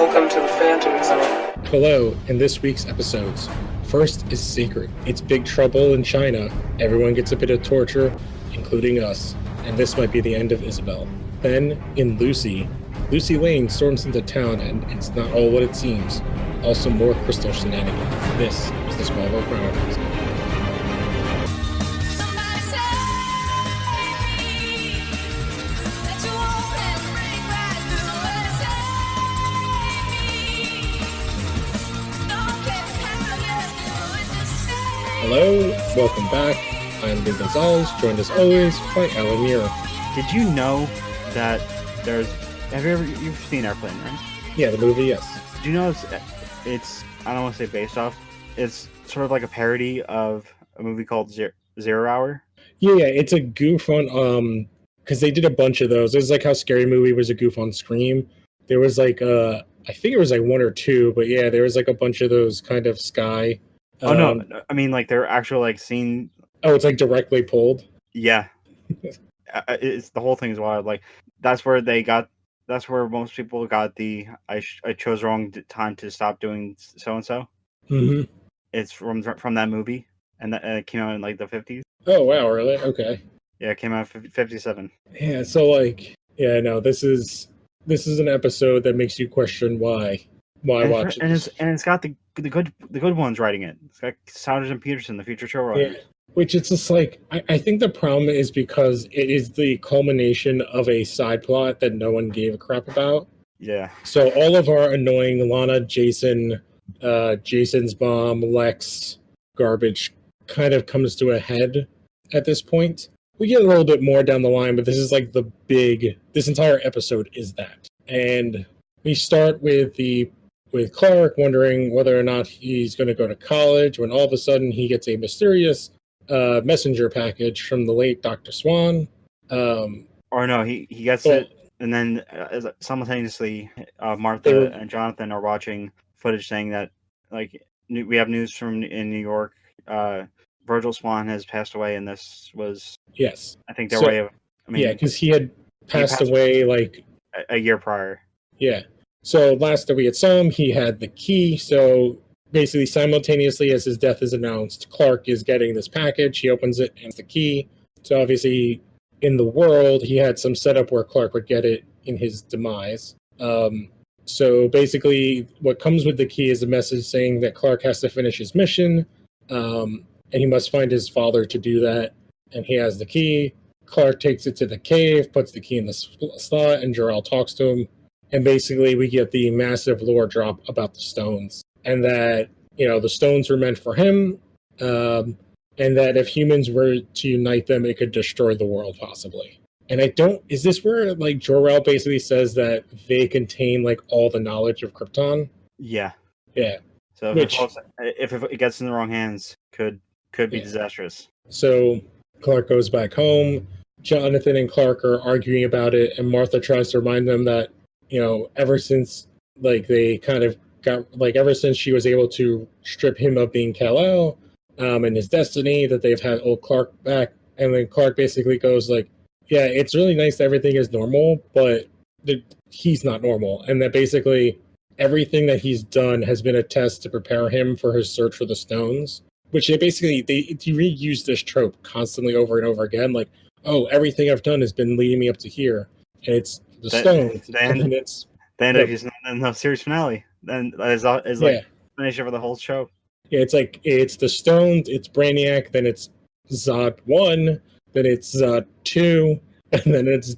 Welcome to the Phantom Zone. Hello, in this week's episodes. First is Secret. It's big trouble in China. Everyone gets a bit of torture, including us. And this might be the end of Isabel. Then, in Lucy Lane storms into town and it's not all what it seems. Also more crystal shenanigans. This is the SMALLVILLE Chronicles. Hello, welcome back. I'm Lou Gonzalez, joined as always by Alan Muir. Did you know that you've seen Airplane, right? Yeah, the movie, yes. Did you know it's I don't want to say based off, it's sort of like a parody of a movie called Zero Hour? Yeah, it's a goof on, because they did a bunch of those. It was like how Scary Movie was a goof on Scream. There was like, I think it was like one or two, but yeah, there was like a bunch of those kind of Sky. Oh, no, I mean, like, they're actual, like, scene... Oh, it's, like, directly pulled? Yeah. It's the whole thing is wild. Like, that's where most people got the, I chose the wrong time to stop doing so-and-so. Mm-hmm. It's from that movie, and it came out in, like, the 50s. Oh, wow, really? Okay. Yeah, it came out in 57. Yeah, so, like, yeah, no, this is an episode that makes you question why watch it. And it's got the good ones writing it. It's got Sounders and Peterson, the future showrunner. Yeah, which it's just like I think the problem is because it is the culmination of a side plot that no one gave a crap about. Yeah. So all of our annoying Lana, Jason, Jason's mom, Lex garbage kind of comes to a head at this point. We get a little bit more down the line, but this is like this entire episode is that. And we start with Clark wondering whether or not he's going to go to college when all of a sudden he gets a mysterious messenger package from the late Dr. Swan. Or no, he gets it, and then simultaneously Martha and Jonathan are watching footage saying that, like, we have news from in New York. Virgil Swan has passed away, and this was, yes, I think, their way of... I mean, yeah, because he had passed away like a year prior. Yeah. So last that we had saw him, he had the key. So basically, simultaneously as his death is announced, Clark is getting this package. He opens it and it's the key. So obviously, in the world, he had some setup where Clark would get it in his demise. So basically, what comes with the key is a message saying that Clark has to finish his mission, and he must find his father to do that. And he has the key. Clark takes it to the cave, puts the key in the slot, and Jor-El talks to him. And basically, we get the massive lore drop about the stones, and that, you know, the stones were meant for him, and that if humans were to unite them, it could destroy the world, possibly. And is this where, like, Jor-El basically says that they contain, like, all the knowledge of Krypton? Yeah. Yeah. So if it gets in the wrong hands, could be disastrous. So Clark goes back home. Jonathan and Clark are arguing about it, and Martha tries to remind them that, you know, ever since, like, they kind of got, like, ever since she was able to strip him of being Kal-El and his destiny, that they've had old Clark back. And then Clark basically goes, like, yeah, it's really nice that everything is normal, but he's not normal. And that basically everything that he's done has been a test to prepare him for his search for the stones, which they reuse this trope constantly over and over again. Like, oh, everything I've done has been leading me up to here. And it's the stones. Then if he's not in the series finale, then is like finish over the whole show. Yeah, it's like it's the stones, it's Brainiac, then it's Zod 1, then it's Zod 2, and then it's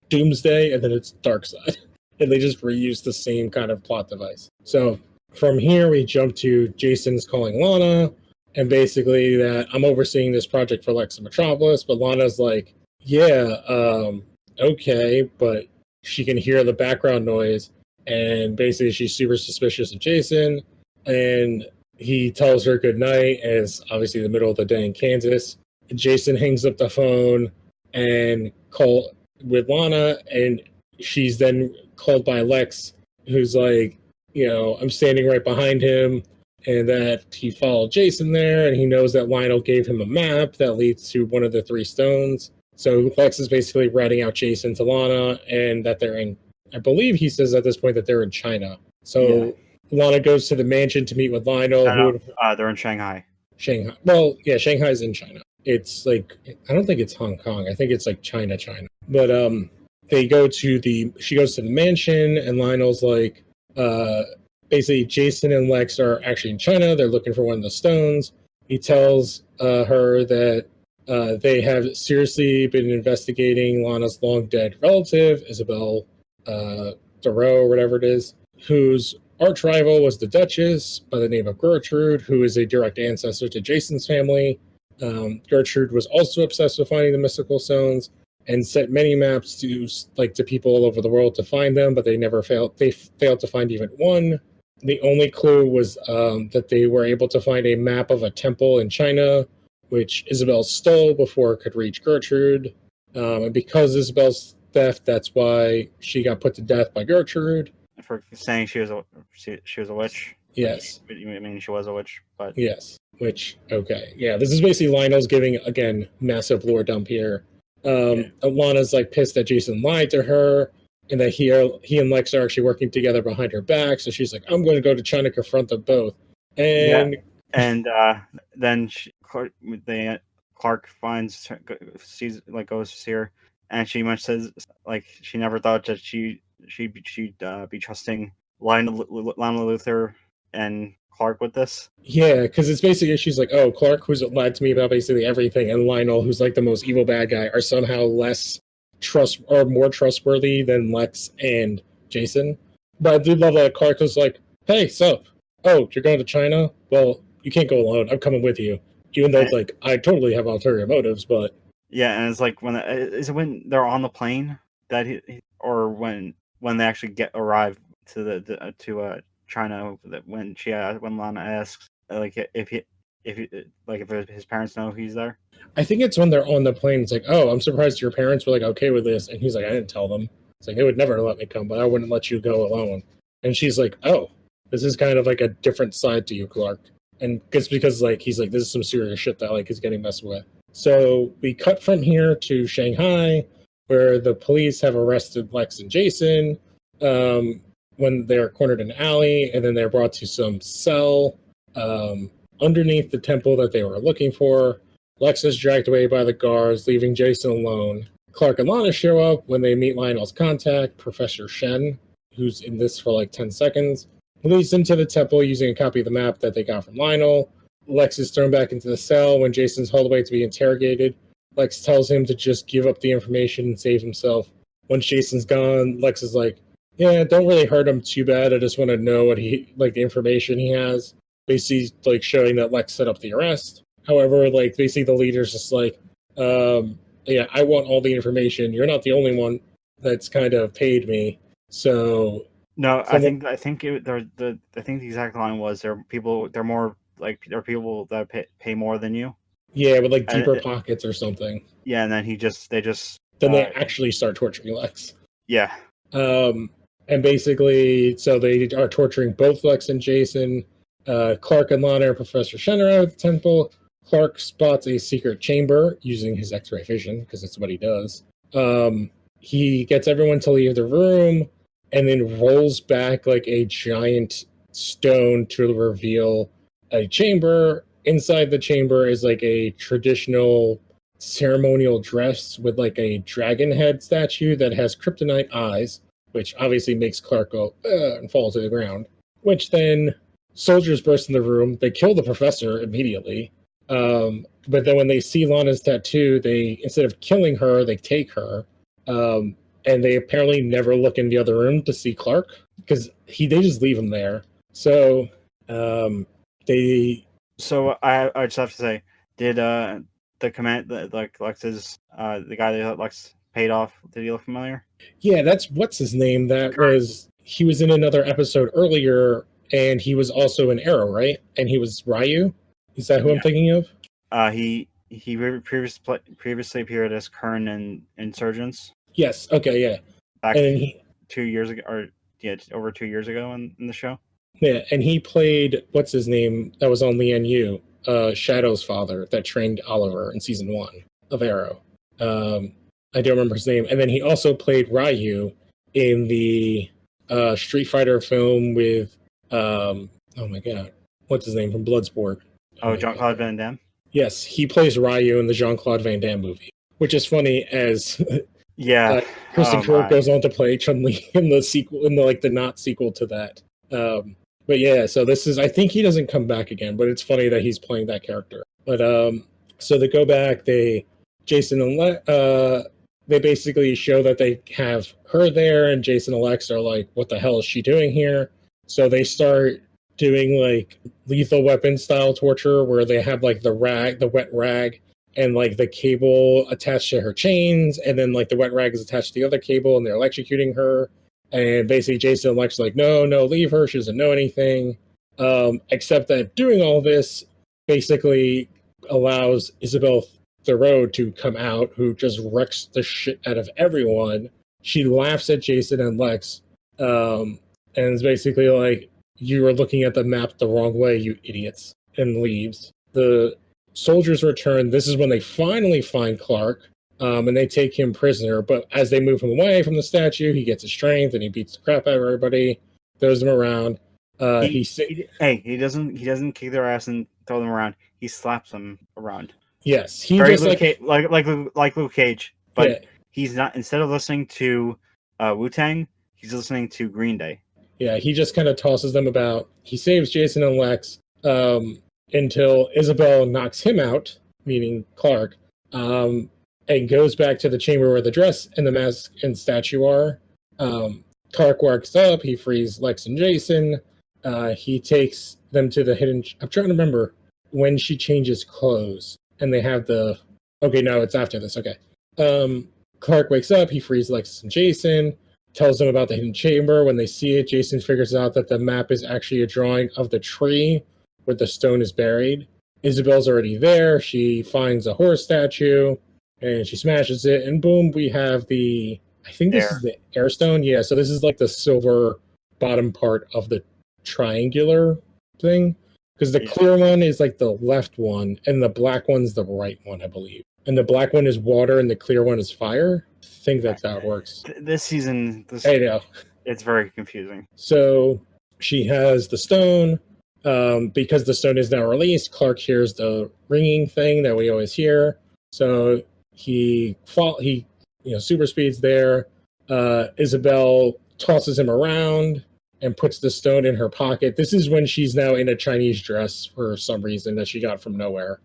Doomsday, and then it's Darkseid. And they just reuse the same kind of plot device. So from here we jump to Jason's calling Lana, and basically that I'm overseeing this project for Lex and Metropolis, but Lana's like, yeah, okay, but she can hear the background noise, and basically she's super suspicious of Jason, and he tells her goodnight, and it's obviously the middle of the day in Kansas. Jason hangs up the phone and call with Lana, and she's then called by Lex, who's like, you know, I'm standing right behind him, and that he followed Jason there, and he knows that Lionel gave him a map that leads to one of the three stones. So Lex is basically ratting out Jason to Lana, and that they're in I believe he says at this point that they're in China. So Lana goes to the mansion to meet with Lionel, they're in Shanghai. Shanghai. Well, yeah, Shanghai's in China. It's like, I don't think it's Hong Kong. I think it's like China. But she goes to the mansion, and Lionel's like, basically Jason and Lex are actually in China. They're looking for one of the stones. He tells her that they have seriously been investigating Lana's long dead relative, Isabel Thoreau, or whatever it is, whose arch rival was the Duchess by the name of Gertrude, who is a direct ancestor to Jason's family. Gertrude was also obsessed with finding the mystical stones and sent many maps to people all over the world to find them, but they failed to find even one. The only clue was that they were able to find a map of a temple in China, which Isabel stole before it could reach Gertrude. And because Isabel's theft, that's why she got put to death by Gertrude. For saying she was a witch. Yes. I mean, she was a witch, but... Yes, which, okay. Yeah, this is basically Lionel's giving, again, massive lore dump here. Lana's like pissed that Jason lied to her, and that he and Lex are actually working together behind her back, so she's like, I'm going to go to China to confront them both. And then Clark finds her, goes to see her, and she much says like she never thought that she'd be trusting Lionel Luthor and Clark with this. Yeah, because it's basically, she's like, oh, Clark, who's lied to me about basically everything, and Lionel, who's like the most evil bad guy, are somehow more trustworthy than Lex and Jason. But I do love that Clark was like, hey, sup? Oh, you're going to China? Well, you can't go alone. I'm coming with you. Even though it's like, I totally have ulterior motives, but... Yeah, and it's like, is it when they're on the plane that or when they actually arrive to China, that when Lana asks like if his parents know he's there. I think it's when they're on the plane. It's like, oh, I'm surprised your parents were like okay with this, and he's like, I didn't tell them. It's like, they would never let me come, but I wouldn't let you go alone. And she's like, oh, this is kind of like a different side to you, Clark. And it's because like he's like, this is some serious shit that like is getting messed with. So we cut from here to Shanghai, where the police have arrested Lex and Jason when they're cornered in an alley, and then they're brought to some cell underneath the temple that they were looking for. Lex is dragged away by the guards, leaving Jason alone. Clark and Lana show up when they meet Lionel's contact, Professor Shen, who's in this for like 10 seconds. He leads them to the temple using a copy of the map that they got from Lionel. Lex is thrown back into the cell when Jason's hauled away to be interrogated. Lex tells him to just give up the information and save himself. Once Jason's gone, Lex is like, yeah, don't really hurt him too bad. I just want to know what the information he has. Basically, like, showing that Lex set up the arrest. However, like, basically the leader's just like, yeah, I want all the information. You're not the only one that's kind of paid me. So no, I think the exact line was there are people that pay more than you. Yeah, with like deeper pockets or something. Yeah, and then they actually start torturing Lex. Yeah. And basically, so they are torturing both Lex and Jason. Clark and Lana and Professor Shen are out at the temple. Clark spots a secret chamber using his X-ray vision, because that's what he does. He gets everyone to leave the room, and then rolls back like a giant stone to reveal a chamber. Inside the chamber is like a traditional ceremonial dress with like a dragon head statue that has kryptonite eyes, which obviously makes Clark go and fall to the ground. Which then soldiers burst in the room. They kill the professor immediately. But then when they see Lana's tattoo, instead of killing her, they take her. And they apparently never look in the other room to see Clark, because they just leave him there. So So I just have to say, did the command Lex's the guy that Lex paid off, did he look familiar? Yeah, that's what's his name. He was in another episode earlier, and he was also in Arrow, right? And he was Ryu. Is that who I'm thinking of? He previously appeared as Kern in Insurgents. Yes. Okay. Yeah. Back 2 years ago, over 2 years ago in the show. Yeah, and he played what's his name that was on Lian Yu, Shadow's father that trained Oliver in season 1 of Arrow. I don't remember his name. And then he also played Ryu in the Street Fighter film with oh my god, what's his name from Bloodsport? Oh, my Jean-Claude God. Van Damme. Yes, he plays Ryu in the Jean-Claude Van Damme movie, which is funny as Yeah. Kristen Oh Stewart my. goes on to play Chun-Li in the sequel, in the like the not sequel to that. But yeah, so this is, I think he doesn't come back again, but it's funny that he's playing that character. But so they go back, Jason and they basically show that they have her there, and Jason and Lex are like, what the hell is she doing here? So they start doing like lethal weapon style torture where they have like the wet rag, and like the cable attached to her chains, and then like the wet rag is attached to the other cable, and they're electrocuting her. And basically Jason and Lex are like, no, leave her. She doesn't know anything. Except that doing all this basically allows Isabel Thoreau to come out, who just wrecks the shit out of everyone. She laughs at Jason and Lex, and is basically like, you are looking at the map the wrong way, you idiots, and leaves. The soldiers return. This is when they finally find Clark, and they take him prisoner. But as they move him away from the statue, he gets his strength and he beats the crap out of everybody, throws them around. He doesn't kick their ass and throw them around. He slaps them around. Yes, he Very just like Luke Cage, but yeah. He's not. Instead of listening to Wu-Tang, he's listening to Green Day. Yeah, he just kind of tosses them about. He saves Jason and Lex until Isabel knocks him out, meaning Clark, and goes back to the chamber where the dress and the mask and statue are. Clark wakes up. He frees Lex and Jason. He takes them to the hidden. I'm trying to remember when she changes clothes, and they have the. Okay, no, it's after this. Okay. Clark wakes up. He frees Lex and Jason. Tells them about the hidden chamber. When they see it, Jason figures out that the map is actually a drawing of the tree where the stone is buried. Isabel's already there. She finds a horse statue and she smashes it, and boom, we have the. I think this is the air stone. Yeah, so this is like the silver bottom part of the triangular thing, because the clear one is like the left one, and the black one's the right one, I believe. And the black one is water, and the clear one is fire. I think that's how it works. This season, I know. It's very confusing. So she has the stone. Because the stone is now released, Clark hears the ringing thing that we always hear. So he super speeds there. Isabel tosses him around and puts the stone in her pocket. This is when she's now in a Chinese dress for some reason that she got from nowhere.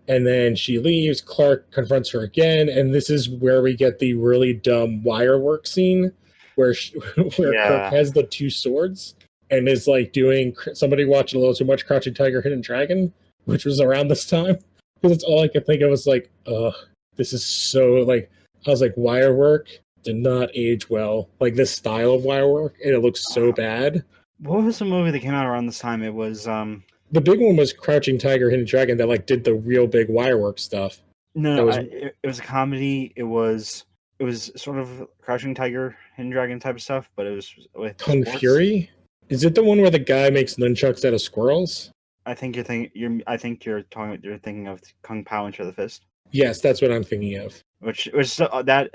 And then she leaves. Clark confronts her again, and this is where we get the really dumb wire work scene where Kirk has the two swords and is like doing. Somebody watched a little too much Crouching Tiger, Hidden Dragon, which was around this time, because it's all I could think of was like, this is so like. I was like, wire work did not age well. Like this style of wire work, and it looks so bad. What was the movie that came out around this time? It was the big one was Crouching Tiger, Hidden Dragon that like did the real big wire work stuff. No, it was a comedy. It was sort of Crouching Tiger, Hidden Dragon type of stuff, but it was with Kung sports. Fury. Is it the one where the guy makes nunchucks out of squirrels? I think you're thinking of Kung Pao Enter the Fist. Yes, that's what I'm thinking of. Which that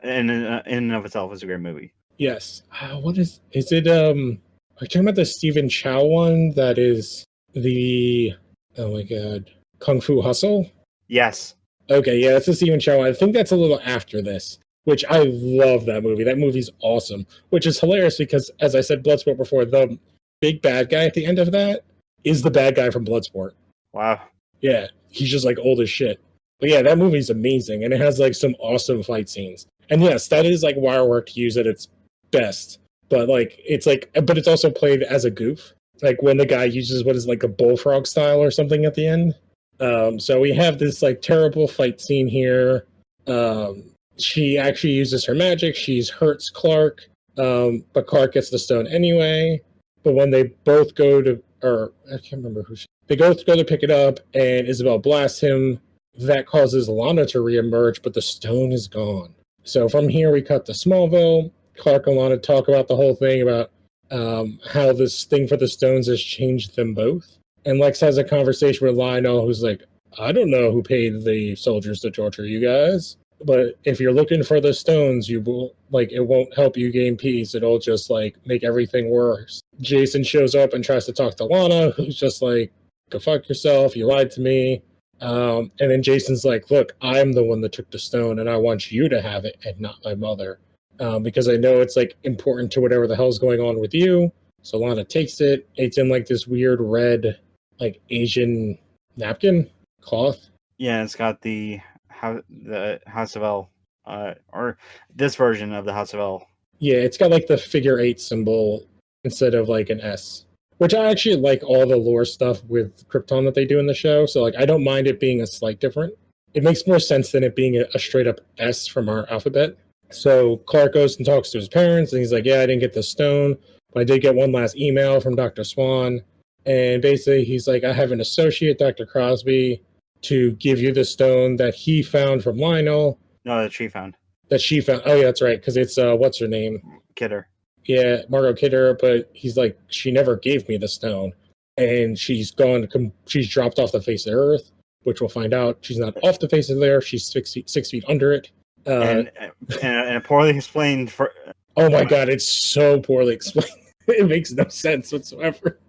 in and of itself is a great movie. Yes. What is it? Are you talking about the Stephen Chow one? That is the Kung Fu Hustle. Yes. Okay, yeah, that's the Stephen Chow. I think that's a little after this, which I love that movie. That movie's awesome, which is hilarious because, as I said, Bloodsport before, the big bad guy at the end of that is the bad guy from Bloodsport. Wow. Yeah, he's just like old as shit. But yeah, that movie's amazing, and it has like some awesome fight scenes. And yes, that is like wire work used at its best. But but it's also played as a goof. Like when the guy uses what is like a bullfrog style or something at the end. So we have this like terrible fight scene here. She actually uses her magic. She hurts Clark, but Clark gets the stone anyway. But when they both go to, or I can't remember they both go to pick it up, and Isabel blasts him. That causes Lana to reemerge, but the stone is gone. So from here, we cut to Smallville. Clark and Lana talk about the whole thing about how this thing for the stones has changed them both. And Lex has a conversation with Lionel, who's like, I don't know who paid the soldiers to torture you guys. but if you're looking for the stones, you will like it won't help you gain peace. It'll just like make everything worse. Jason shows up and tries to talk to Lana, who's just like, "Go fuck yourself. You lied to me." And then Jason's like, "Look, I'm the one that took the stone, and I want you to have it, and not my mother, because I know it's like important to whatever the hell's going on with you." So Lana takes it. It's in like this weird red, like Asian napkin cloth. Yeah, it's got the House of L, or this version of the House of L. Yeah, it's got like the figure 8 symbol instead of like an S, which I actually like all the lore stuff with Krypton that they do in the show. So like I don't mind it being a slight different. It makes more sense than it being a straight up S from our alphabet. So Clark goes and talks to his parents, and he's like, "Yeah, I didn't get the stone, but I did get one last email from Dr. Swan." And basically, he's like, "I have an associate, Dr. Crosby, to give you the stone that he found from Lionel." No, that she found. That she found. Oh, yeah, that's right, because it's, what's her name? Kidder. Yeah, Margot Kidder, but he's like, "She never gave me the stone. And she's gone, she's dropped off the face of the earth," which we'll find out. She's not off the face of the earth, she's 6 feet under it. And poorly explained for. Oh my god, it's so poorly explained. It makes no sense whatsoever.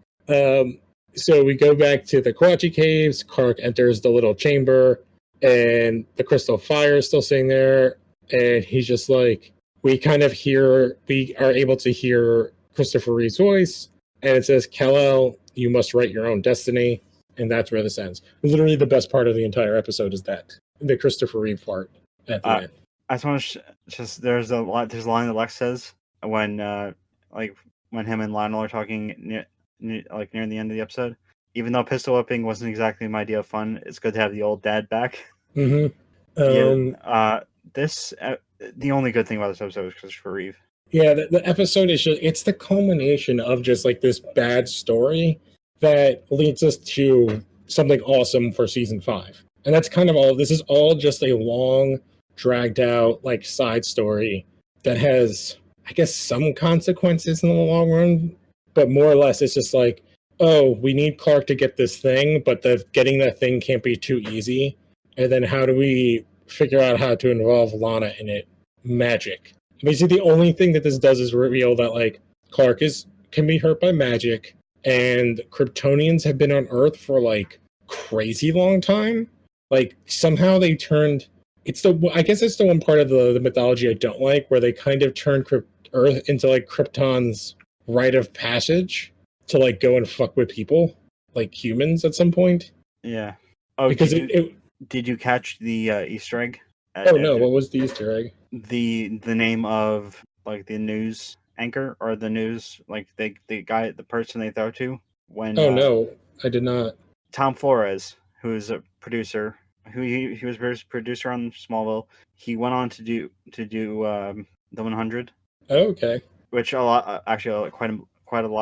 So we go back to the Kawatche Caves. Clark enters the little chamber, and the crystal fire is still sitting there. And he's just like, we are able to hear Christopher Reeve's voice, and it says, "Kal-El, you must write your own destiny." And that's where this ends. Literally the best part of the entire episode is that, the Christopher Reeve part at the end. I just want to there's a line that Lex says when when him and Lionel are talking near the end of the episode. "Even though pistol whipping wasn't exactly my idea of fun, it's good to have the old dad back." Mm-hmm. The only good thing about this episode is Christopher Reeve. Yeah, the episode is it's the culmination of just like this bad story that leads us to something awesome for season 5. And that's kind of all. This is all just a long, dragged out like side story that has, I guess, some consequences in the long run, but more or less it's just like, oh, we need Clark to get this thing, but getting that thing can't be too easy. And then how do we figure out how to involve Lana in it? Magic. Basically, the only thing that this does is reveal that like Clark can be hurt by magic, and Kryptonians have been on Earth for like crazy long time. Like somehow they turned. I guess it's the one part of the mythology I don't like, where they kind of turned Earth into like Krypton's rite of passage to like go and fuck with people, like humans at some point. Yeah. Oh, because did you catch the Easter egg? Oh no! What was the Easter egg? The name of like the news anchor or the news like the person they throw to when. Oh no, I did not. Tom Flores, who is a producer, he was producer on Smallville. He went on to do the 100. Oh, okay. Which quite a lot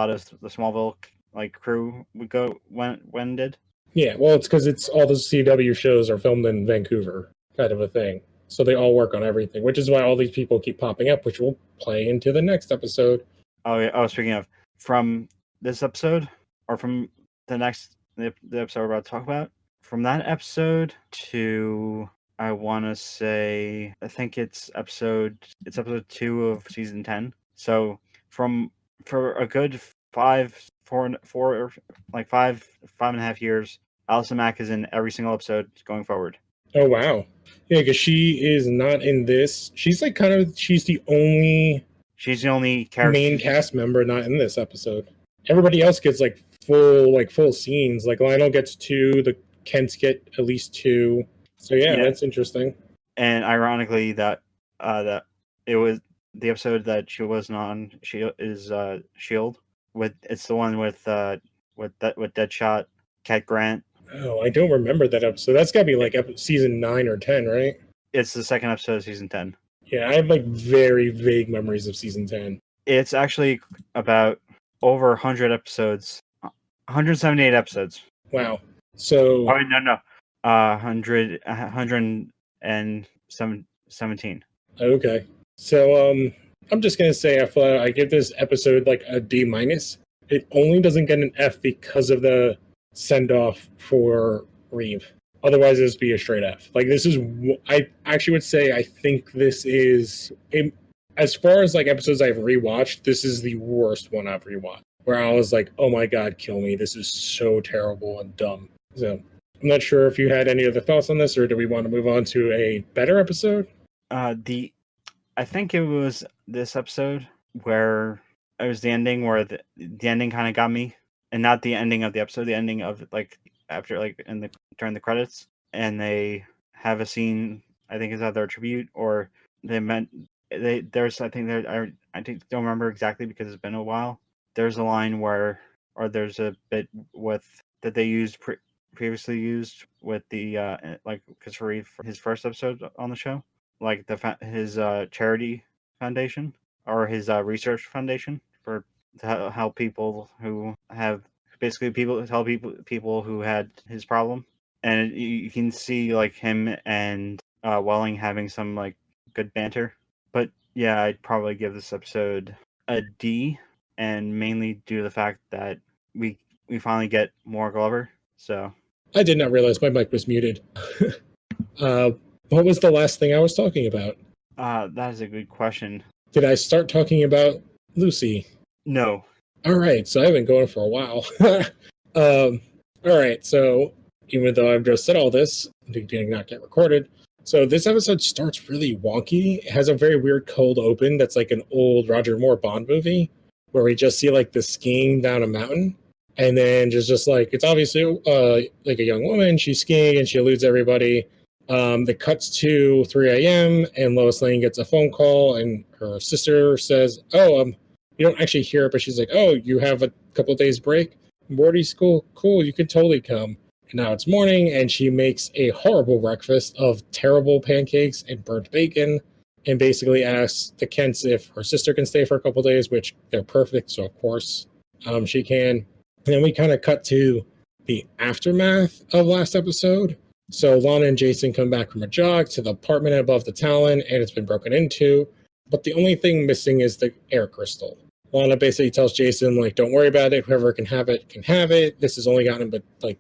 of the Smallville like crew would go when did. Yeah, well, it's because it's all the CW shows are filmed in Vancouver, kind of a thing. So they all work on everything, which is why all these people keep popping up, which will play into the next episode. Oh yeah. Oh, speaking of, from this episode or from the episode we're about to talk about, from that episode to I want to say I think it's episode 2 of season 10. So for a good 5.5 years, Allison Mack is in every single episode going forward. Oh wow. Yeah, because she is not in this. She's like she's the only character, main cast member not in this episode. Everybody else gets like full scenes. Like Lionel gets 2, the Kents get at least 2. So yeah, that's interesting. And ironically, that it was the episode that she wasn't on. She is Shield. It's the one with Deadshot, Cat Grant. Oh, I don't remember that episode. That's got to be like season 9 or 10, right? It's the second episode of season 10. Yeah, I have like very vague memories of season 10. It's actually about over 100 episodes. 178 episodes. Wow. So... Oh, no. 117. Okay. So, I'm just going to say I give this episode like a D-. It only doesn't get an F because of the send-off for Reeve. Otherwise, this would be a straight F. Like, this is, I actually would say, I think this is, as far as like episodes I've rewatched, this is the worst one I've rewatched. Where I was like, oh my God, kill me. This is so terrible and dumb. So I'm not sure if you had any other thoughts on this, or do we want to move on to a better episode? I think it was this episode where it was the ending where the ending kind of got me, and not the ending of the episode, the ending of like after like during the credits, and they have a scene. I think is either a tribute or there's I think there I don't remember exactly because it's been a while. There's a line where or there's a bit with that they used previously used with the like Christopher Reeve for his first episode on the show, like his charity foundation or his research foundation for to help people who have basically people who had his problem, and you can see like him and Welling having some like good banter. But yeah, I'd probably give this episode a D, and mainly due to the fact that we finally get more Glover. So I did not realize my mic was muted. What was the last thing I was talking about? that is a good question. Did I start talking about Lucy? No. All right, so I've been going for a while. All right, so even though I've just said all this, it did not get recorded. So this episode starts really wonky. It has a very weird cold open that's like an old Roger Moore Bond movie where we just see like the skiing down a mountain. And then just like, it's obviously like a young woman, she's skiing and she eludes everybody. It cuts to 3 a.m. and Lois Lane gets a phone call and her sister says, oh, you don't actually hear it, but she's like, oh, you have a couple days break? Boarding school? Cool, you can totally come. And now it's morning and she makes a horrible breakfast of terrible pancakes and burnt bacon and basically asks the Kents if her sister can stay for a couple days, which they're perfect, so of course she can. And then we kind of cut to the aftermath of last episode. So Lana and Jason come back from a jog to the apartment above the Talon, and it's been broken into. But the only thing missing is the air crystal. Lana basically tells Jason, like, don't worry about it. Whoever can have it can have it. This has only gotten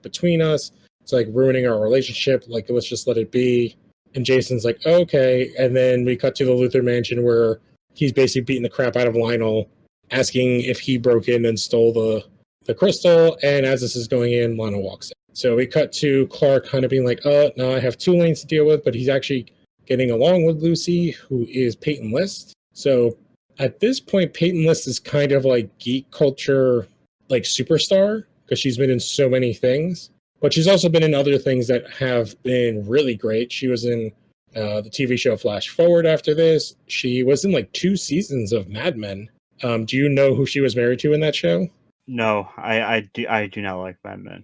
between us. It's like ruining our relationship. Like, let's just let it be. And Jason's like, okay. And then we cut to the Luthor mansion where he's basically beating the crap out of Lionel, asking if he broke in and stole the crystal. And as this is going in, Lana walks in. So we cut to Clark kind of being like, oh, no, I have two lanes to deal with, but he's actually getting along with Lucy, who is Peyton List. So at this point, Peyton List is kind of like geek culture, like superstar, because she's been in so many things. But she's also been in other things that have been really great. She was in the TV show Flash Forward after this. She was in like 2 seasons of Mad Men. Do you know who she was married to in that show? No, I do not like Mad Men.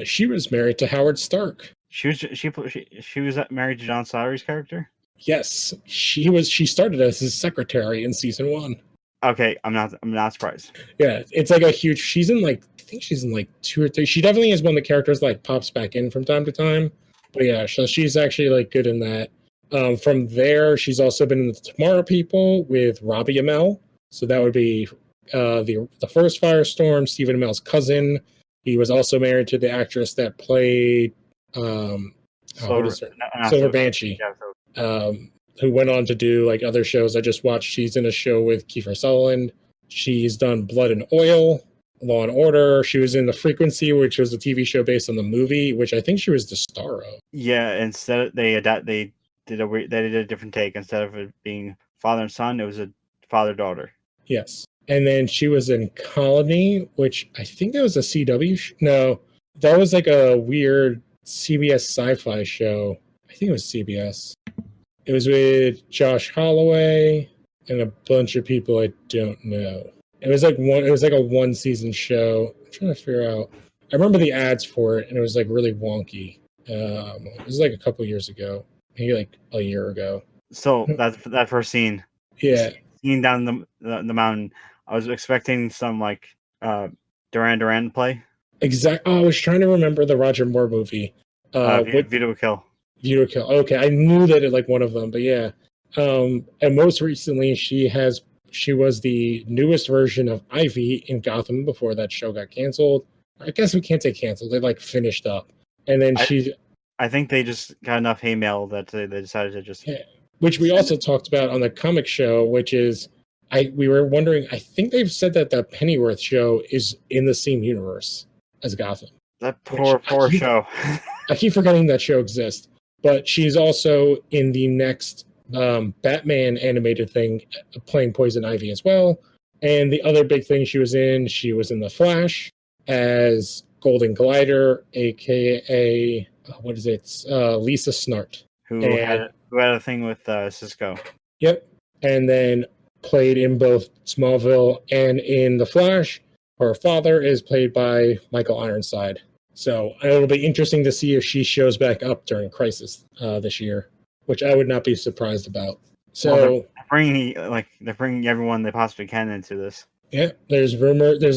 She was married to Howard Stark. She was married to John Slattery's character? Yes, she started as his secretary in season 1. Okay, I'm not surprised. Yeah, it's like a huge. She's in like, I think she's in like 2 or 3. She definitely is one of the characters that like pops back in from time to time. But yeah, so she's actually like good in that. From there, she's also been in the Tomorrow People with Robbie Amell. So that would be the first Firestorm, Stephen Amell's cousin. He was also married to the actress that played Silver Banshee. Yeah, who went on to do like other shows I just watched. She's in a show with Kiefer Sutherland. She's done Blood and Oil, Law and Order. She was in The Frequency, which was a TV show based on the movie, which I think she was the star of. Yeah, instead they did a different take. Instead of it being father and son, it was a father-daughter. Yes. And then she was in Colony, which I think that was a CW no, that was like a weird CBS sci-fi show. I think it was CBS. It was with Josh Holloway and a bunch of people I don't know. It was like a 1-season show. I'm trying to figure out. I remember the ads for it, and it was like really wonky. It was like a couple years ago, maybe like a year ago. So that first scene, yeah, scene down the mountain. I was expecting some like Duran play. Exactly. Oh, I was trying to remember the Roger Moore movie. Vito Kill. Vito Kill. Okay, I knew that it like one of them, but yeah. And most recently, she was the newest version of Ivy in Gotham before that show got canceled. I guess we can't say canceled. They like finished up, and then I think they just got enough hate mail that they decided to just. Yeah. Which we also talked about on the comic show, which is we were wondering. I think they've said that the Pennyworth show is in the same universe as Gotham. That Which poor show. I keep forgetting that show exists, but she's also in the next Batman animated thing, playing Poison Ivy as well. And the other big thing she was in The Flash as Golden Glider, aka what is it? Lisa Snart. who had a thing with Cisco. Yep. And then played in both Smallville and in The Flash. Her father is played by Michael Ironside. So it'll be interesting to see if she shows back up during Crisis this year, which I would not be surprised about. So well, they're bringing everyone they possibly can into this. Yeah, there's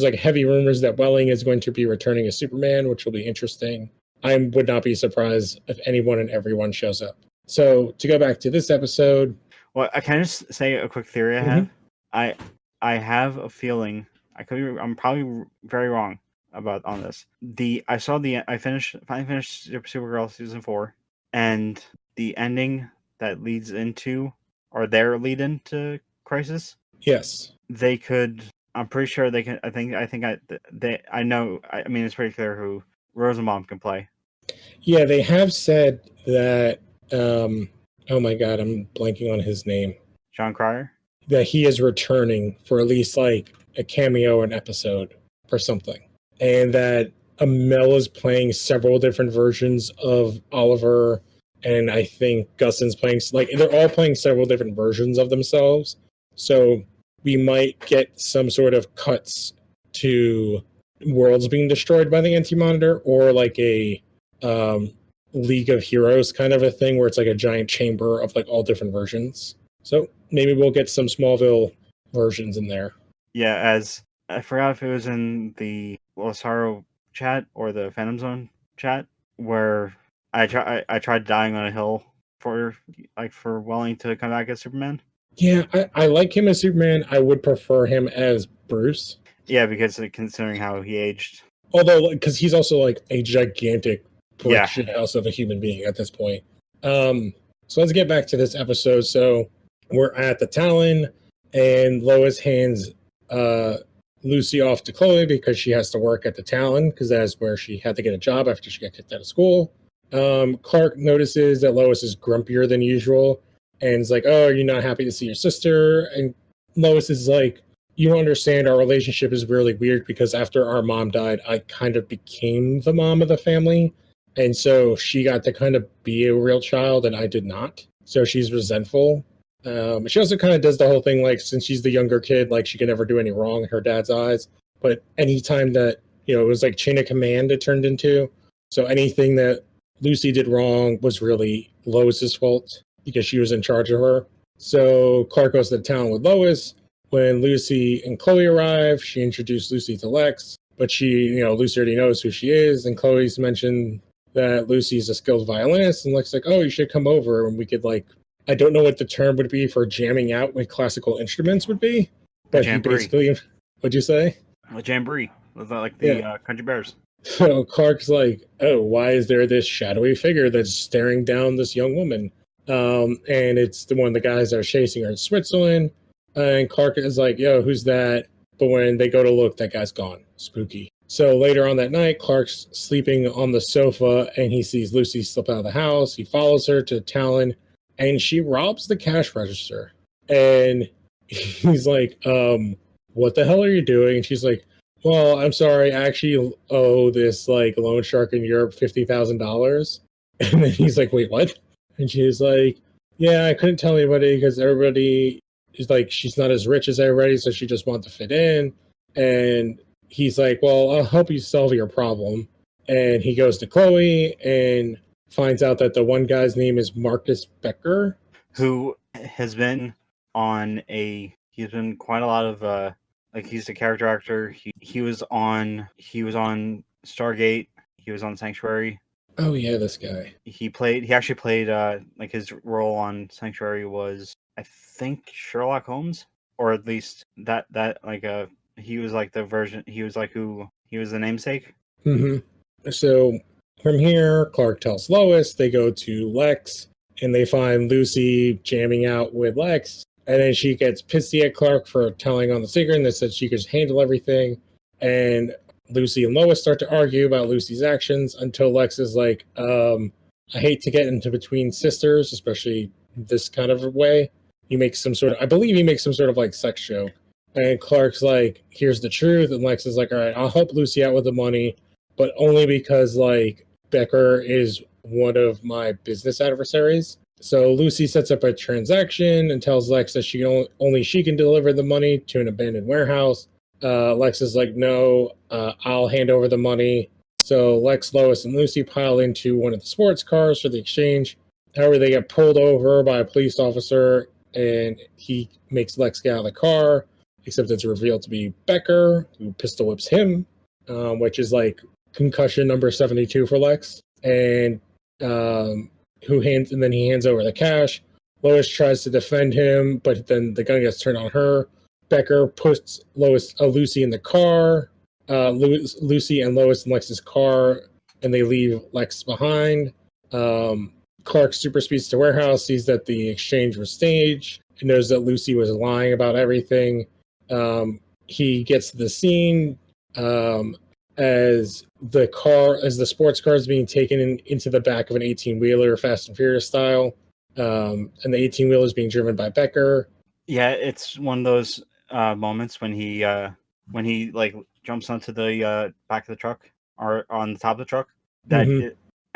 like heavy rumors that Welling is going to be returning as Superman, which will be interesting. I would not be surprised if anyone and everyone shows up. So to go back to this episode, well, I can just say a quick theory I have. I have a feeling I'm probably very wrong on this. I finally finished Supergirl season 4, and the ending that leads into or their lead into Crisis. Yes, they could. I'm pretty sure they can. I know. I mean, it's pretty clear who Rosenbaum can play. Yeah, they have said that. Oh my God, I'm blanking on his name. John Cryer. That he is returning for at least like a cameo or an episode or something, and that Amel is playing several different versions of Oliver, and I think Gustin's playing they're all playing several different versions of themselves. So we might get some sort of cuts to worlds being destroyed by the Anti-Monitor, or like a League of Heroes kind of a thing where it's like a giant chamber of like all different versions. So maybe we'll get some Smallville versions in there. Yeah, as I forgot if it was in the Losaro chat or the Phantom Zone chat where I tried dying on a hill for Welling to come back as Superman. Yeah, I like him as Superman. I would prefer him as Bruce. Yeah, because considering how he aged. Although, because he's also like a gigantic brick shit house of a human being at this point. So let's get back to this episode. So we're at the Talon, and Lois hands Lucy off to Chloe because she has to work at the Talon, because that's where she had to get a job after she got kicked out of school. Clark notices that Lois is grumpier than usual, and is like, "Oh, are you not happy to see your sister?" And Lois is like, "You don't understand, our relationship is really weird because after our mom died, I kind of became the mom of the family. And so she got to kind of be a real child and I did not. So she's resentful." She also kind of does the whole thing, like, since she's the younger kid, like she can never do any wrong in her dad's eyes. But anytime that, it was like chain of command it turned into. So anything that Lucy did wrong was really Lois's fault because she was in charge of her. So Clark goes to town with Lois. When Lucy and Chloe arrive, she introduced Lucy to Lex, but Lucy already knows who she is, and Chloe's mentioned that Lucy's a skilled violinist, and Lex like, "Oh, you should come over, and we could I don't know what the term would be for jamming out with classical instruments would be, but he basically, what'd you say? A jamboree, like the Country Bears." So Clark's like, "Oh, why is there this shadowy figure that's staring down this young woman?" And it's one of the guys that are chasing her in Switzerland. And Clark is like, "Yo, who's that?" But when they go to look, that guy's gone. Spooky. So later on that night, Clark's sleeping on the sofa and he sees Lucy slip out of the house. He follows her to Talon and she robs the cash register. And he's like, "What the hell are you doing?" And she's like, "Well, I'm sorry. I actually owe this loan shark in Europe $50,000. And then he's like, "Wait, what?" And she's like, "Yeah, I couldn't tell anybody because everybody is like, she's not as rich as everybody, so she just wants to fit in." And he's like, "Well, I'll help you solve your problem." And he goes to Chloe and finds out that the one guy's name is Marcus Becker, who has been he's been quite a lot of he's the character actor. He was on Stargate. He was on Sanctuary. Oh yeah, this guy. He actually played his role on Sanctuary was, I think, Sherlock Holmes, or at least that he was the version. He was the namesake. Mm-hmm. So From here, Clark tells Lois. They go to Lex, and they find Lucy jamming out with Lex. And then she gets pissy at Clark for telling on the secret, and they said she could handle everything. And Lucy and Lois start to argue about Lucy's actions until Lex is like, I hate to get into between sisters, especially this kind of way. He makes some sort of, I believe he makes some sort of like sex joke. And Clark's like, here's the truth. And Lex is like, all right, I'll help Lucy out with the money, but only because like Becker is one of my business adversaries. So Lucy sets up a transaction and tells Lex that only she can deliver the money to an abandoned warehouse. Lex is like, no, I'll hand over the money. So Lex, Lois, and Lucy pile into one of the sports cars for the exchange. However, they get pulled over by a police officer, and he makes Lex get out of the car, except it's revealed to be Becker, who pistol whips him, which is like concussion number 72 for Lex. And then he hands over the cash. Lois tries to defend him, but then the gun gets turned on her. Becker puts Lucy in the car, Lucy and Lois in Lex's car, and they leave Lex behind. Clark super speeds to warehouse, sees that the exchange was staged, and knows that Lucy was lying about everything. He gets to the scene as the sports car is being taken into the back of an 18-wheeler, Fast and Furious style, and the 18-wheeler is being driven by Becker. Yeah, it's one of those moments when he like jumps onto the back of the truck or on the top of the truck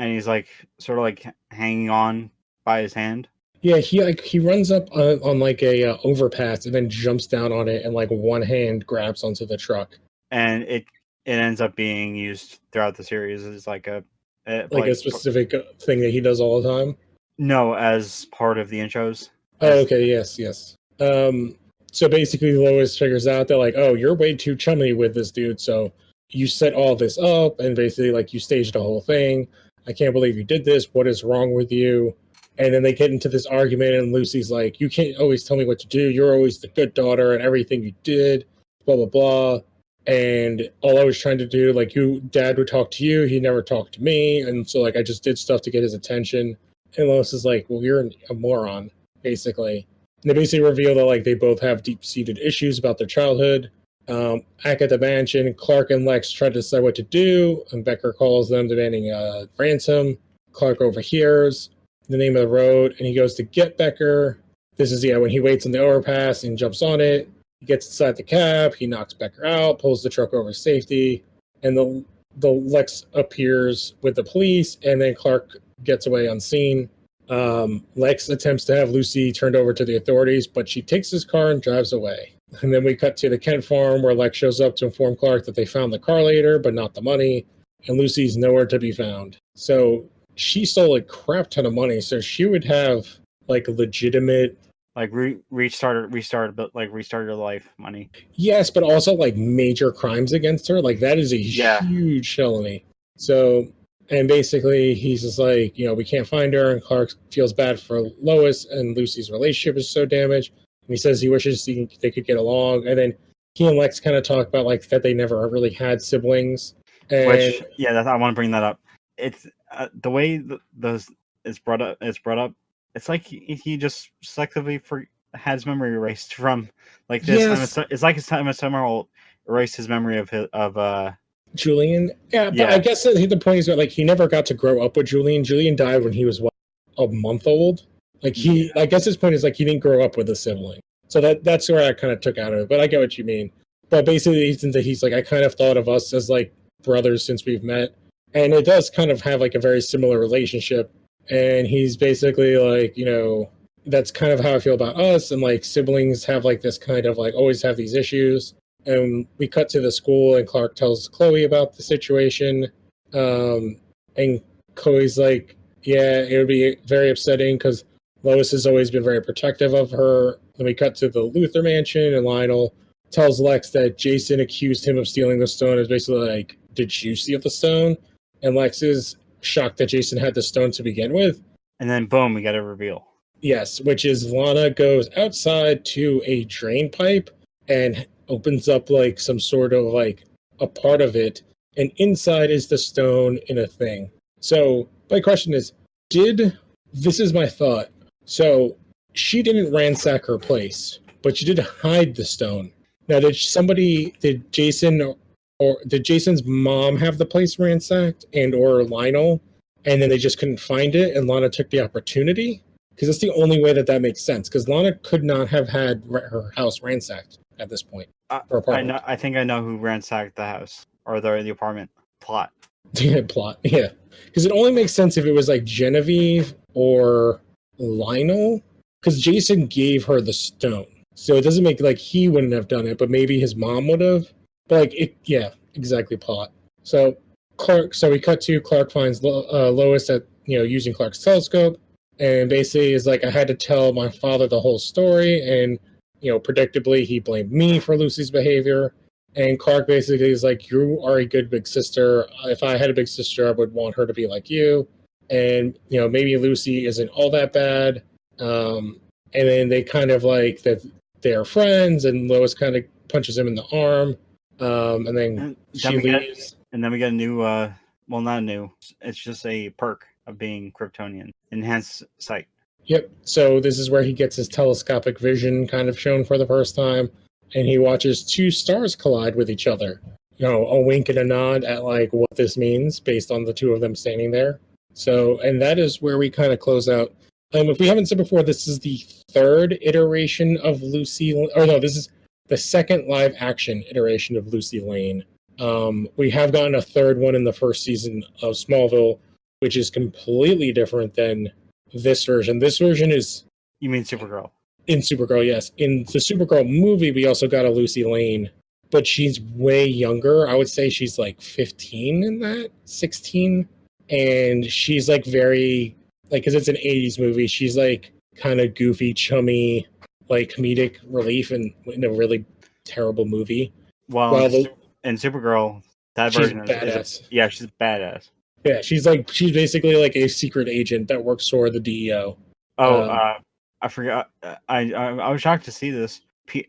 and he's like sort of like hanging on by his hand. Yeah, he runs up on like a overpass and then jumps down on it, and like one hand grabs onto the truck. And it ends up being used throughout the series as like a specific thing that he does all the time. No, as part of the intros. Oh, okay, yes. So basically, Lois figures out that like, oh, you're way too chummy with this dude, so you set all this up, and basically like you staged the whole thing. I can't believe you did this. What is wrong with you? And then they get into this argument, and Lucy's like, you can't always tell me what to do. You're always the good daughter, and everything you did, blah, blah, blah. And all I was trying to do, like, Dad would talk to you. He never talked to me. And so, like, I just did stuff to get his attention. And Lois is like, well, you're a moron, basically. And they basically reveal that, like, they both have deep-seated issues about their childhood. Back at the mansion, Clark and Lex try to decide what to do, and Becker calls them demanding a ransom. Clark overhears the name of the road, and he goes to get Becker. This is, when he waits on the overpass and jumps on it. He gets inside the cab, he knocks Becker out, pulls the truck over safety, and the Lex appears with the police, and then Clark gets away unseen. Lex attempts to have Lucy turned over to the authorities, but she takes his car and drives away. And then we cut to the Kent farm, where Lex shows up to inform Clark that they found the car later, but not the money, and Lucy's nowhere to be found. So she stole a crap ton of money, so she would have like legitimate, like restart your life money. Yes, but also like major crimes against her. Like that is a huge felony. So, and basically he's just like, we can't find her, and Clark feels bad for Lois, and Lucy's relationship is so damaged. And he says he wishes they could get along. And then he and Lex kind of talk about like that they never really had siblings. And I want to bring that up. It's the way it's brought up. It's like he just selectively had his memory erased from like this. Yes. It's like his time as summer erased his memory of Julian. Yeah, but I guess the point is that like he never got to grow up with Julian. Julian died when he was a month old. Like I guess his point is like he didn't grow up with a sibling. So that's where I kind of took out of it. But I get what you mean. But basically, he's like, I kind of thought of us as like brothers since we've met, and it does kind of have like a very similar relationship. And he's basically like, that's kind of how I feel about us. And like siblings have like this kind of like always have these issues. And we cut to the school, and Clark tells Chloe about the situation. And Chloe's like, yeah, it would be very upsetting because Lois has always been very protective of her. Then we cut to the Luther mansion, and Lionel tells Lex that Jason accused him of stealing the stone. It's basically like, did you steal the stone? And Lex is shocked that Jason had the stone to begin with. And then boom, we got a reveal. Yes, which is Lana goes outside to a drain pipe and opens up like some sort of like a part of it, and inside is the stone in a thing. So my question is, this is my thought. So she didn't ransack her place, but she did hide the stone. Now, did Jason's mom have the place ransacked or Lionel, and then they just couldn't find it, and Lana took the opportunity? Because that's the only way that makes sense. Because Lana could not have had her house ransacked at this point. I think I know who ransacked the house or the apartment. Plot. Plot, yeah. Because it only makes sense if it was like Genevieve or Lionel. Because Jason gave her the stone, so it doesn't make like he wouldn't have done it, but maybe his mom would have. But like it, yeah, exactly. Plot. So we cut to Clark finds Lois at using Clark's telescope, and basically is like, I had to tell my father the whole story, and predictably he blamed me for Lucy's behavior. And Clark basically is like, you are a good big sister. If I had a big sister, I would want her to be like you. And maybe Lucy isn't all that bad. And then they kind of like that they're friends, and Lois kind of punches him in the arm. And then she leaves. And then we get a new, well, not new. It's just a perk of being Kryptonian. Enhanced sight. Yep. So this is where he gets his telescopic vision kind of shown for the first time. And he watches two stars collide with each other. A wink and a nod at like what this means based on the two of them standing there. So, and that is where we kind of close out. If we haven't said before, this is the third iteration of this is the second live action iteration of Lucy Lane. We have gotten a third one in the first season of Smallville, which is completely different than this version. This version is... You mean Supergirl? In Supergirl, yes. In the Supergirl movie, we also got a Lucy Lane, but she's way younger. I would say she's like 15 in that, 16. And she's like very, like, because it's an 80s movie, she's like kind of goofy, chummy, like comedic relief in a really terrible movie. Well, in Supergirl, that version is badass. Yeah, she's badass. Yeah, she's basically like a secret agent that works for the DEO. I forgot. I was shocked to see this.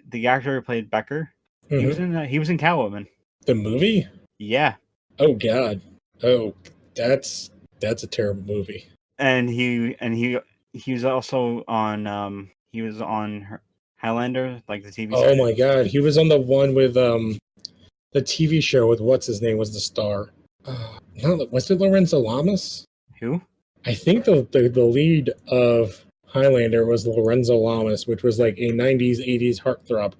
The actor who played Becker, he was in Catwoman. The movie? Yeah. Oh God. Oh, that's a terrible movie. And he was also on Highlander, like the TV show. Oh my God, he was on the one with the TV show with what's his name was the star. No, was it Lorenzo Lamas? Who? I think the lead of Highlander was Lorenzo Lamas, which was like a 90s, 80s heartthrob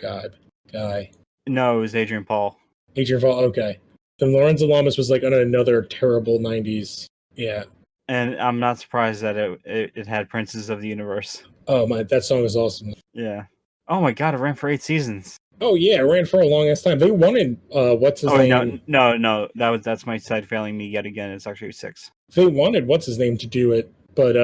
guy. No, it was Adrian Paul. Adrian Paul, okay. Then Lorenzo Lamas was like on another terrible 90s. Yeah. And I'm not surprised that it had Princes of the Universe. Oh my, that song is awesome. Yeah. Oh my God, it ran for 8 seasons. Oh yeah, it ran for a long ass time. They wanted what's his name? No. That's my side failing me yet again. It's actually 6. They wanted what's his name to do it, but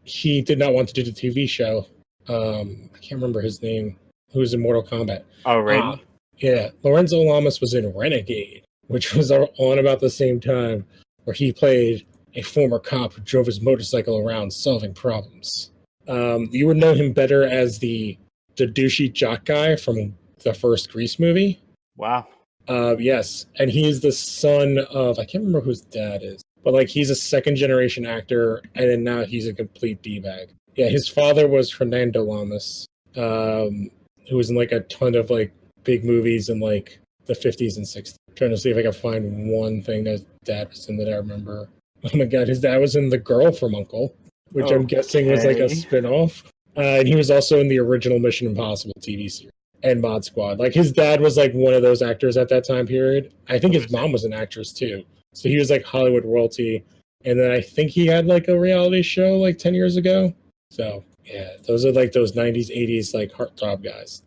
he did not want to do the TV show. I can't remember his name. Who was in Mortal Kombat? Oh, right. Yeah, Lorenzo Lamas was in Renegade, which was on about the same time, where he played a former cop who drove his motorcycle around solving problems. You would know him better as the douchey jock guy from the first Grease movie. Wow. Yes, and he is the son of, I can't remember who his dad is, but like he's a second generation actor, and then now he's a complete D-bag. Yeah, his father was Fernando Lamas, who was in like a ton of like big movies in like the 50s and 60s. I'm trying to see if I can find one thing that his dad was in that I remember. Oh my God, his dad was in The Girl from U.N.C.L.E., which I'm guessing was like a spin-off. And he was also in the original Mission Impossible TV series and Mod Squad. Like his dad was like one of those actors at that time period. I think his mom was an actress too. So he was like Hollywood royalty. And then I think he had like a reality show like 10 years ago. So yeah, those are like those 90s, 80s like heartthrob guys.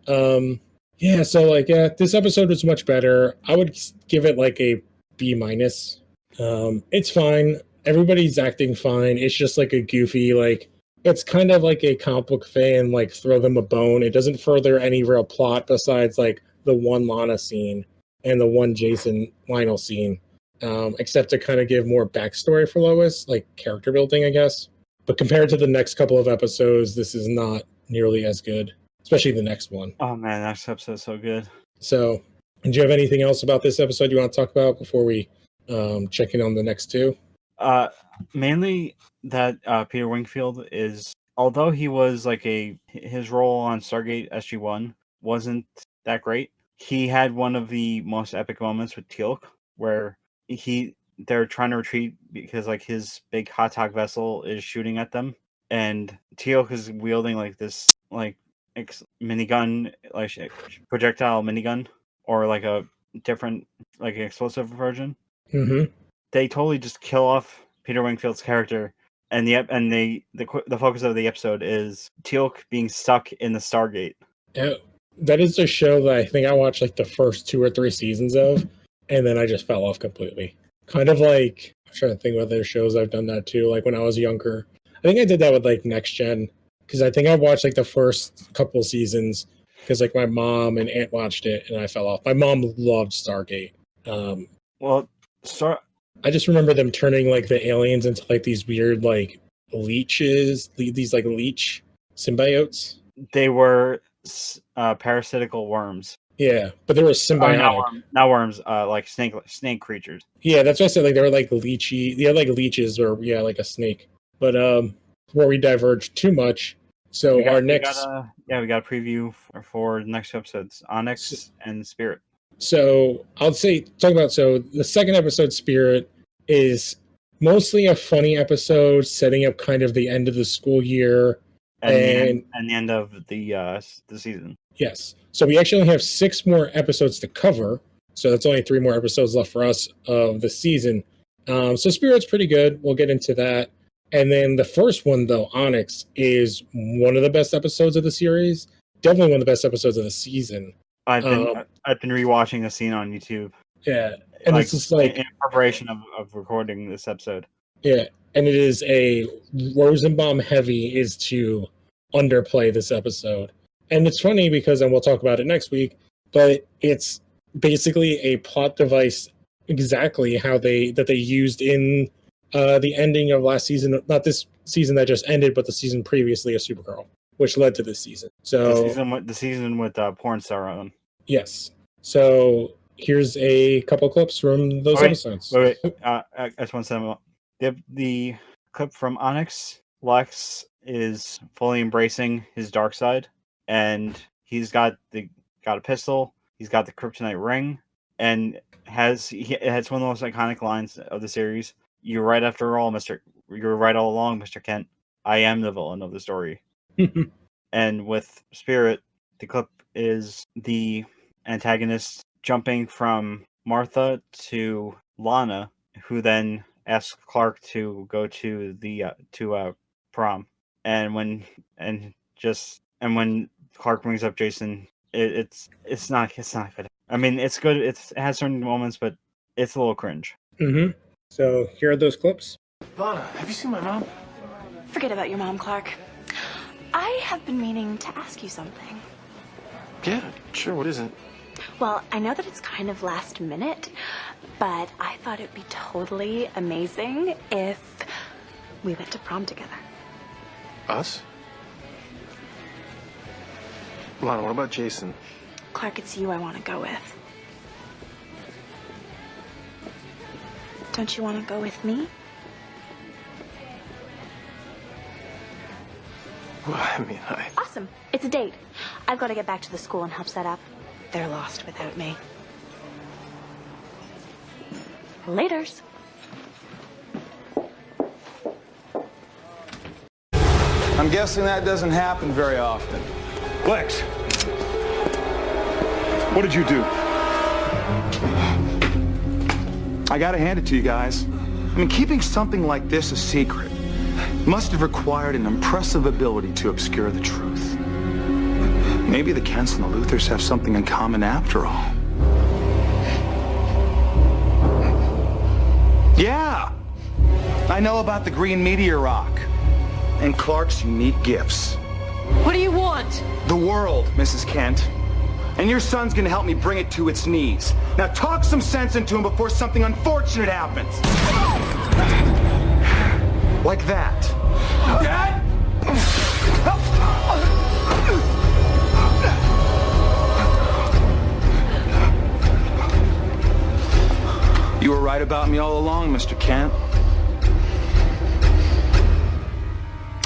Yeah, so like this episode was much better. I would give it like a B-. It's fine. Everybody's acting fine. It's just like a goofy, like it's kind of like a comic book fan, like throw them a bone. It doesn't further any real plot besides like the one Lana scene and the one Jason Lionel scene, except to kind of give more backstory for Lois, like character building, I guess. But compared to the next couple of episodes, this is not nearly as good, especially the next one. Oh man, that episode's so good. So, do you have anything else about this episode you want to talk about before we check in on the next two? Mainly that Peter Wingfield is, although he was like his role on Stargate SG-1 wasn't that great. He had one of the most epic moments with Teal'c, where they're trying to retreat because like his big hot-talk vessel is shooting at them, and Teal'c is wielding like this like minigun, like projectile minigun, or like a different like explosive version. Mm-hmm. They totally just kill off Peter Wingfield's character, and the focus of the episode is Teal'c being stuck in the Stargate. Yeah, that is a show that I think I watched like the first 2 or 3 seasons of, and then I just fell off completely. Kind of like, I'm trying to think of other shows I've done that too, like when I was younger. I think I did that with like Next Gen, because I think I watched like the first couple seasons because like my mom and aunt watched it, and I fell off. My mom loved Stargate. I just remember them turning like the aliens into like these weird like leeches, these like leech symbiotes. They were parasitical worms. Yeah, but they were symbiotic. Not worms, like snake creatures. Yeah, that's what I said. Like they were like leechy. They had like leeches, or yeah, like a snake. But before we diverge too much, so we got a preview for the next episodes, Onyx and Spirit. So I'll say the second episode, Spirit, is mostly a funny episode, setting up kind of the end of the school year and the end of the season. Yes. So we actually only have 6 more episodes to cover. So that's only 3 more episodes left for us of the season. So Spirit's pretty good. We'll get into that. And then the first one, though, Onyx, is one of the best episodes of the series. Definitely one of the best episodes of the season. I've been rewatching the scene on YouTube. Yeah, and it's just like in preparation of recording this episode. Yeah, and it is a Rosenbaum heavy is to underplay this episode, and it's funny because, and we'll talk about it next week, but it's basically a plot device exactly how they used in the ending of last season, not this season that just ended, but the season previously of Supergirl, which led to this season. So the season with porn star on. Yes. So here's a couple clips from those episodes. Wait. I just want to say the clip from Onyx. Lex is fully embracing his dark side, and he's got a pistol. He's got the kryptonite ring, and it has one of the most iconic lines of the series. You're right after all, You're right all along, Mr. Kent. I am the villain of the story. And with Spirit, the clip is the antagonist jumping from Martha to Lana, who then asks Clark to go to the prom. And when Clark brings up Jason, it's not good. I mean, it's good. It has certain moments, but it's a little cringe. Mm-hmm. So here are those clips. Lana, have you seen my mom? Forget about your mom, Clark. I have been meaning to ask you something. Yeah, sure. What is it? Well, I know that it's kind of last minute, but I thought it'd be totally amazing if we went to prom together. Us? Lana, what about Jason? Clark, it's you I want to go with. Don't you want to go with me? Well, I mean, Awesome. It's a date. I've got to get back to the school and help set up. They're lost without me. Laters. I'm guessing that doesn't happen very often. Lex, what did you do? I gotta hand it to you guys. I mean, keeping something like this a secret must have required an impressive ability to obscure the truth. Maybe the Kents and the Luthers have something in common after all. Yeah! I know about the green meteor rock and Clark's unique gifts. What do you want? The world, Mrs. Kent. And your son's gonna help me bring it to its knees. Now talk some sense into him before something unfortunate happens. Like that. Dad? You were right about me all along, Mr. Kent.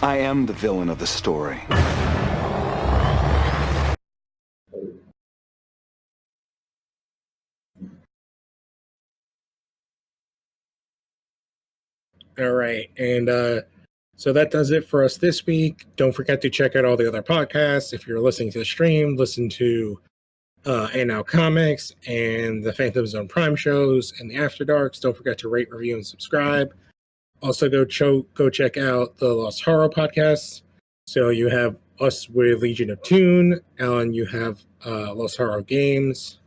I am the villain of the story. All right. And so that does it for us this week. Don't forget to check out all the other podcasts. If you're listening to the stream, listen to And Now Comics and the Phantom Zone Prime shows and the After Darks. Don't forget to rate, review, and subscribe. Also, go check out the Lost Horror podcast. So you have us with Legion of Toon. Alan, you have Lost Horror Games.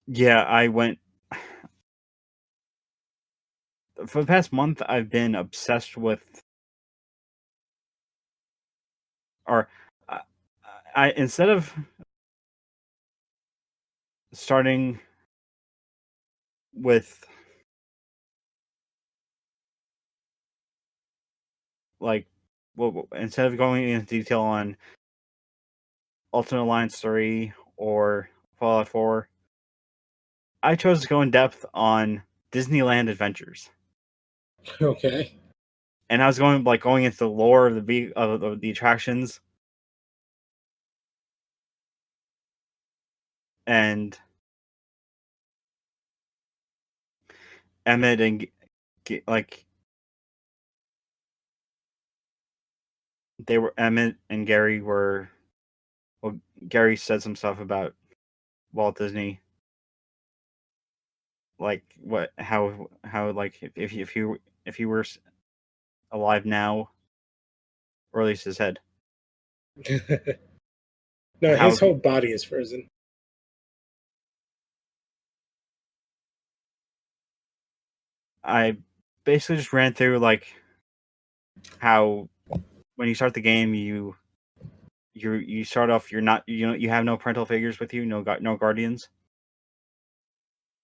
Yeah, I went for the past month. I've been obsessed with, or I instead of starting with like, well, instead of going into detail on Ultimate Alliance 3 or Fallout 4, I chose to go in depth on Disneyland Adventures. Okay. And I was going into the lore of the attractions, and Emmett and Emmett and Gary were. Well, Gary said some stuff about Walt Disney, like how like if he were alive now, or at least his head. No, How his whole body is frozen. I basically just ran through like how when you start the game you start off, you have no parental figures with you, no guardians,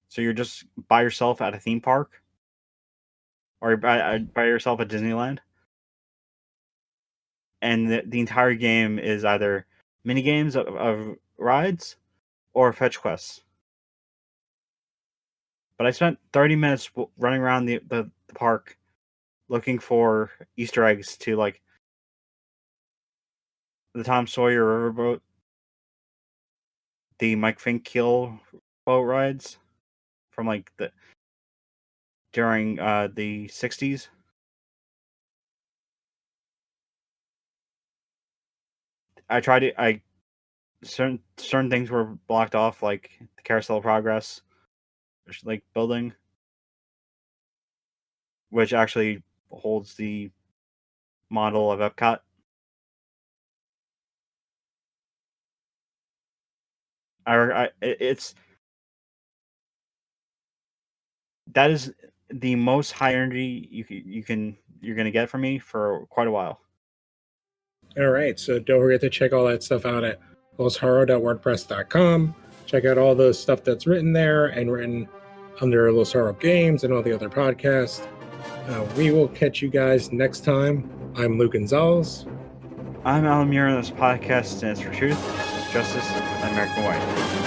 so you're just by yourself at a theme park, or by yourself at Disneyland, and the entire game is either mini games of rides or fetch quests. But I spent 30 minutes running around the park looking for Easter eggs to like the Tom Sawyer riverboat, the Mike Finkiel boat rides from like during the 60s. Certain things were blocked off, like the Carousel of Progress, like building, which actually holds the model of Epcot. That is the most high energy you're gonna get from me for quite a while. All right, so don't forget to check all that stuff out at losthorror.wordpress.com. Check out all the stuff that's written there and written under Los Horror Games and all the other podcasts. We will catch you guys next time. I'm Luke Gonzalez. I'm Alan Muir, and this podcast stands for truth, justice, and American way.